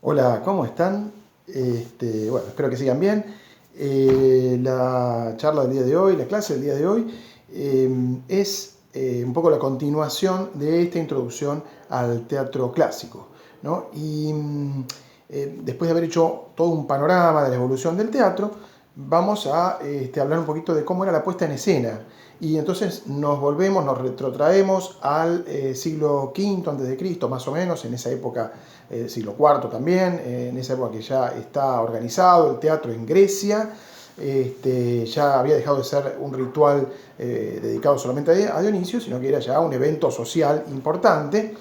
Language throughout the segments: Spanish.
Hola, ¿cómo están? Bueno, espero que sigan bien. La charla del día de hoy, la clase del día de hoy, es un poco la continuación de esta introducción al teatro clásico, ¿no? Después de haber hecho todo un panorama de la evolución del teatro, vamos a hablar un poquito de cómo era la puesta en escena. Y entonces nos retrotraemos al siglo V antes de Cristo, más o menos, en esa época, siglo IV también, en esa época que ya está organizado el teatro en Grecia. Ya había dejado de ser un ritual dedicado solamente a Dionisio, sino que era ya un evento social importante.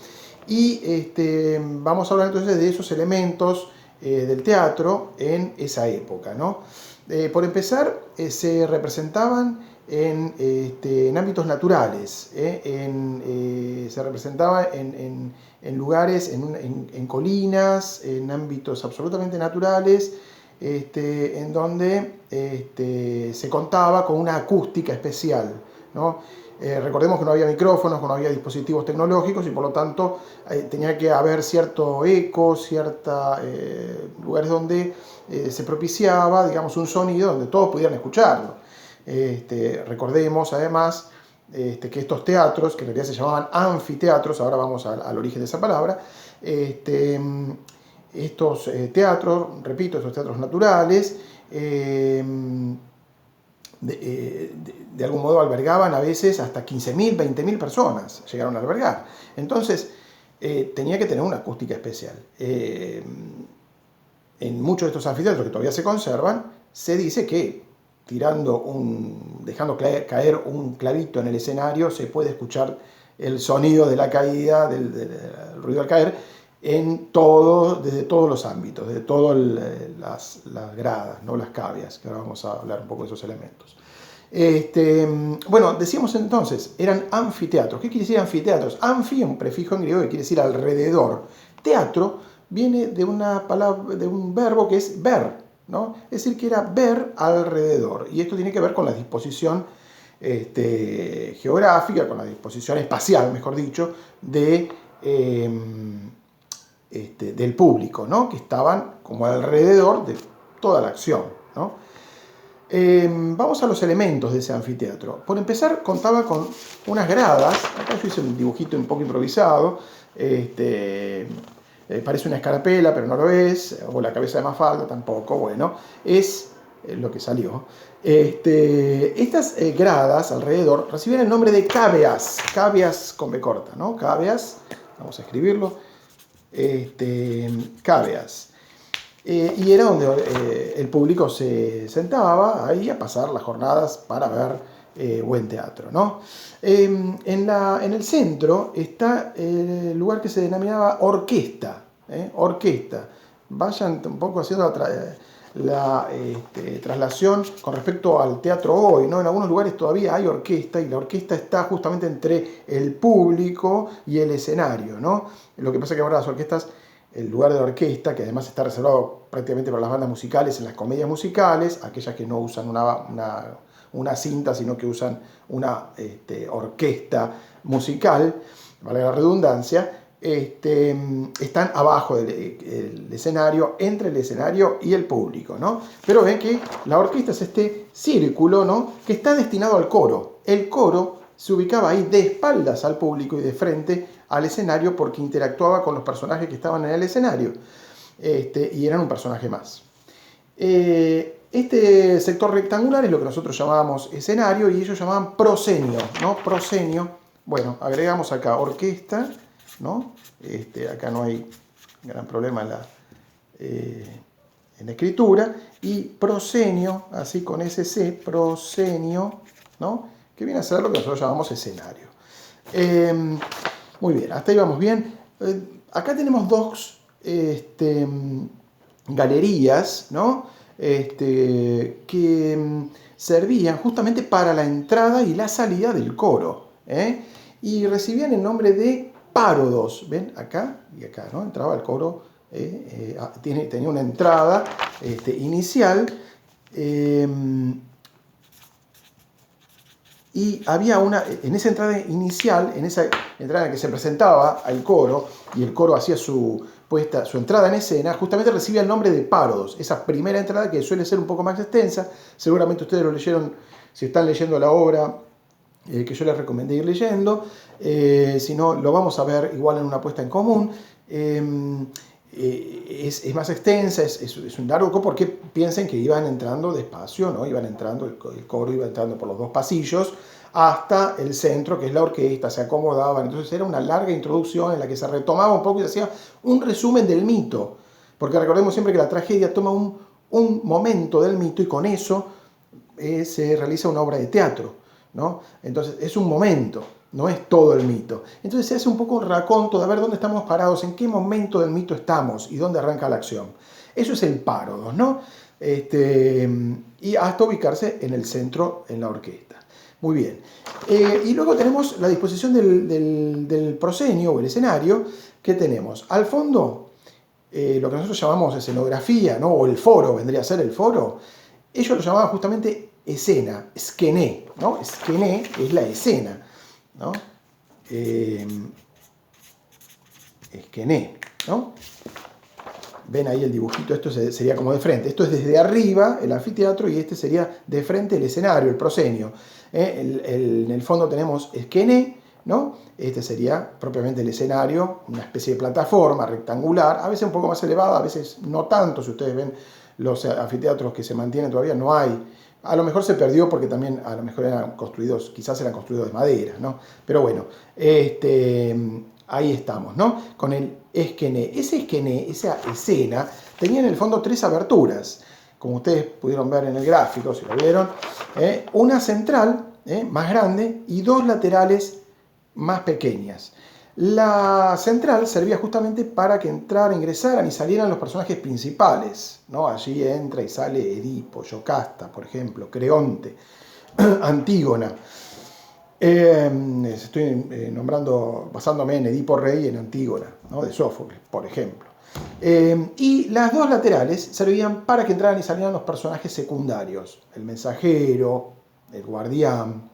Vamos a hablar entonces de esos elementos del teatro en esa época, ¿no? Por empezar, se representaban en ámbitos naturales, se representaba en lugares, en colinas, en ámbitos absolutamente naturales, en donde se contaba con una acústica especial, ¿no? Recordemos que no había micrófonos, que no había dispositivos tecnológicos y por lo tanto tenía que haber cierto eco, lugares donde se propiciaba, digamos, un sonido donde todos pudieran escucharlo. Recordemos además que estos teatros, que en realidad se llamaban anfiteatros, ahora vamos al origen de esa palabra, estos teatros, repito, estos teatros naturales, de algún modo albergaban a veces hasta 15.000, 20.000 personas, llegaron a albergar. Entonces, tenía que tener una acústica especial. En muchos de estos anfiteatros que todavía se conservan, se dice que dejando caer un clavito en el escenario, se puede escuchar el sonido de la caída, del ruido al caer, desde todos los ámbitos, desde todas las gradas, ¿no? Las cavias, que ahora vamos a hablar un poco de esos elementos. Bueno, decíamos entonces, eran anfiteatros. ¿Qué quiere decir anfiteatros? Anfi, un prefijo en griego que quiere decir alrededor. Teatro viene de una palabra, de un verbo que es ver, ¿no? Es decir, que era ver alrededor. Y esto tiene que ver con la disposición geográfica, con la disposición espacial, mejor dicho, del público, ¿no? Que estaban como alrededor de toda la acción, ¿no? Vamos a los elementos de ese anfiteatro. Por empezar, contaba con unas gradas. Acá yo hice un dibujito un poco improvisado. Parece una escarapela, pero no lo es. O la cabeza de Mafalda tampoco. Bueno, es lo que salió. Estas gradas alrededor recibían el nombre de caveas. Caveas con B corta, ¿no? Caveas. Vamos a escribirlo. Caveas. Y era donde el público se sentaba ahí a pasar las jornadas para ver buen teatro, ¿no? En el centro está el lugar que se denominaba orquesta. Orquesta. Vayan un poco haciendo la traslación con respecto al teatro hoy, ¿no? En algunos lugares todavía hay orquesta y la orquesta está justamente entre el público y el escenario, ¿no? Lo que pasa es que ahora las orquestas, el lugar de la orquesta, que además está reservado prácticamente para las bandas musicales en las comedias musicales, aquellas que no usan una cinta, sino que usan una orquesta musical, vale la redundancia, están abajo del escenario, entre el escenario y el público, ¿no? Pero ven que la orquesta es este círculo, ¿no? Que está destinado al coro. El coro se ubicaba ahí de espaldas al público y de frente al escenario porque interactuaba con los personajes que estaban en el escenario y eran un personaje más. Este sector rectangular es lo que nosotros llamábamos escenario y ellos llamaban proscenio, ¿no? Proscenio. Bueno, agregamos acá orquesta, ¿no? Acá no hay gran problema en la escritura. Y proscenio, así con SC, proscenio, ¿no? Que viene a ser lo que nosotros llamamos escenario. Muy bien, hasta ahí vamos bien. Acá tenemos dos galerías, ¿no? Que servían justamente para la entrada y la salida del coro, y recibían el nombre de párodos. ¿Ven? Acá y acá, ¿no? Entraba el coro, tenía una entrada inicial. Y había en esa entrada inicial, en esa entrada en la que se presentaba al coro, y el coro hacía su puesta, su entrada en escena, justamente recibe el nombre de Parodos. Esa primera entrada que suele ser un poco más extensa, seguramente ustedes lo leyeron, si están leyendo la obra que yo les recomendé ir leyendo, si no, lo vamos a ver igual en una puesta en común. Es más extensa, es un largo porque piensen que iban entrando despacio, ¿no? Iban entrando, el coro iba entrando por los dos pasillos hasta el centro, que es la orquesta, se acomodaban. Entonces era una larga introducción en la que se retomaba un poco y se hacía un resumen del mito. Porque recordemos siempre que la tragedia toma un momento del mito y con eso se realiza una obra de teatro, ¿no? Entonces es un momento, no es todo el mito. Entonces se hace un poco un raconto de ver dónde estamos parados, en qué momento del mito estamos y dónde arranca la acción. Eso es el Párodos, ¿no? Y hasta ubicarse en el centro, en la orquesta. Muy bien. Y luego tenemos la disposición del proscenio o el escenario, que tenemos al fondo lo que nosotros llamamos escenografía, ¿no? O el foro, vendría a ser el foro. Ellos lo llamaban justamente escena, esquené, ¿no? Esquené es la escena, ¿no? Esquené, ¿no? Ven ahí el dibujito, esto sería como de frente. Esto es desde arriba el anfiteatro y este sería de frente el escenario, el proscenio. En el fondo tenemos esquené, ¿no? Este sería propiamente el escenario, una especie de plataforma rectangular, a veces un poco más elevada, a veces no tanto. Si ustedes ven los anfiteatros que se mantienen todavía, no hay. A lo mejor se perdió porque también a lo mejor eran construidos, quizás eran construidos de madera, ¿no? Pero bueno, ahí estamos, ¿no? Con el esquené. Ese esquené, esa escena, tenía en el fondo tres aberturas, como ustedes pudieron ver en el gráfico, si lo vieron. Una central, más grande, y dos laterales más pequeñas. La central servía justamente para que entraran, ingresaran y salieran los personajes principales, ¿no? Allí entra y sale Edipo, Yocasta, por ejemplo, Creonte, Antígona. Estoy nombrando, basándome en Edipo Rey y en Antígona, ¿no? De Sófocles, por ejemplo. Y las dos laterales servían para que entraran y salieran los personajes secundarios, el mensajero, el guardián,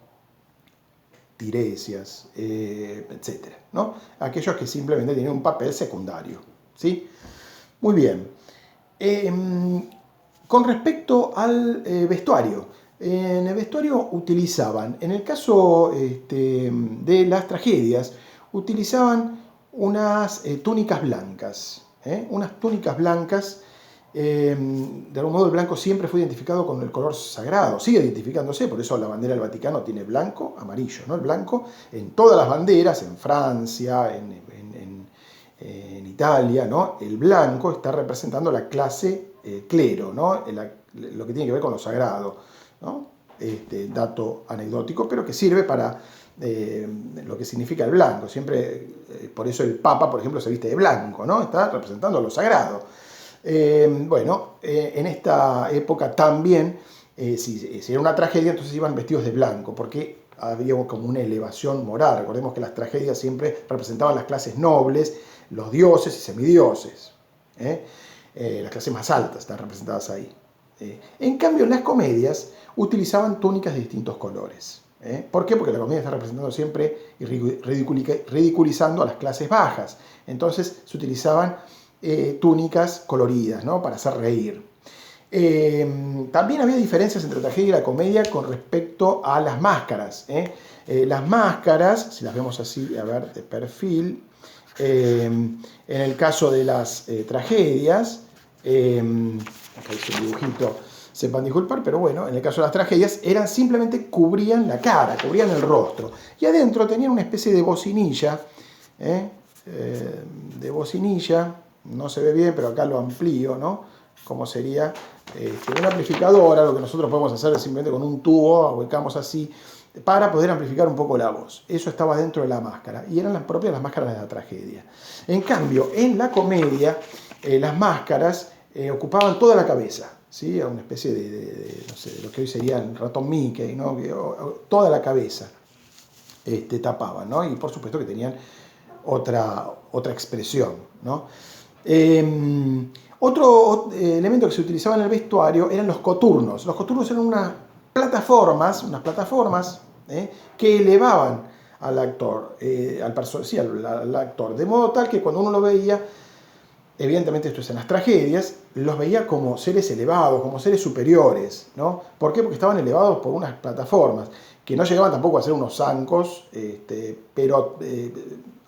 Tiresias, etc., ¿no? Aquellos que simplemente tienen un papel secundario, ¿sí? Muy bien. Con respecto al vestuario, en el vestuario utilizaban, en el caso de las tragedias, utilizaban unas túnicas blancas, unas túnicas blancas. De algún modo el blanco siempre fue identificado con el color sagrado, sigue identificándose, por eso la bandera del Vaticano tiene blanco, amarillo, ¿no? El blanco en todas las banderas, en Francia, en Italia, ¿no? El blanco está representando la clase clero, ¿no? Lo que tiene que ver con lo sagrado, ¿no? Dato anecdótico, pero que sirve para lo que significa el blanco. Siempre, por eso el Papa, por ejemplo, se viste de blanco, ¿no? Está representando lo sagrado. En esta época también, si era una tragedia, entonces iban vestidos de blanco, porque había como una elevación moral. Recordemos que las tragedias siempre representaban las clases nobles, los dioses y semidioses. Las clases más altas están representadas ahí. En cambio, en las comedias utilizaban túnicas de distintos colores. ¿Por qué? Porque la comedia está representando siempre y ridiculizando a las clases bajas. Entonces se utilizaban túnicas coloridas, ¿no? Para hacer reír. También había diferencias entre la tragedia y la comedia con respecto a las máscaras. Las máscaras, si las vemos así, a ver, de perfil, en el caso de las tragedias, acá hice un dibujito, sepan disculpar, pero bueno, en el caso de las tragedias, simplemente cubrían la cara, cubrían el rostro. Y adentro tenían una especie de bocinilla, no se ve bien, pero acá lo amplío, ¿no? Como sería un amplificador, lo que nosotros podemos hacer es simplemente con un tubo, ubicamos así, para poder amplificar un poco la voz. Eso estaba dentro de la máscara, y eran las propias las máscaras de la tragedia. En cambio, en la comedia, las máscaras ocupaban toda la cabeza, ¿sí? Una especie no sé, de lo que hoy sería el ratón Mickey, ¿no? Toda la cabeza tapaban, ¿no? Y por supuesto que tenían otra expresión, ¿no? Otro elemento que se utilizaba en el vestuario eran los coturnos. Los coturnos eran unas plataformas que elevaban al actor, al actor, de modo tal que cuando uno lo veía evidentemente esto es en las tragedias, los veía como seres elevados, como seres superiores, ¿no? ¿Por qué? Porque estaban elevados por unas plataformas, que no llegaban tampoco a ser unos zancos, pero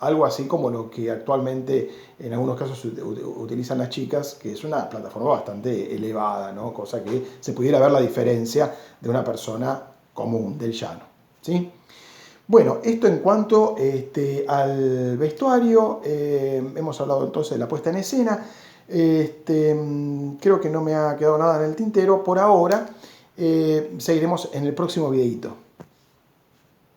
algo así como lo que actualmente en algunos casos utilizan las chicas, que es una plataforma bastante elevada, ¿no? Cosa que se pudiera ver la diferencia de una persona común, del llano, ¿sí? Bueno, esto en cuanto al vestuario, hemos hablado entonces de la puesta en escena. Creo que no me ha quedado nada en el tintero por ahora. Seguiremos en el próximo videito.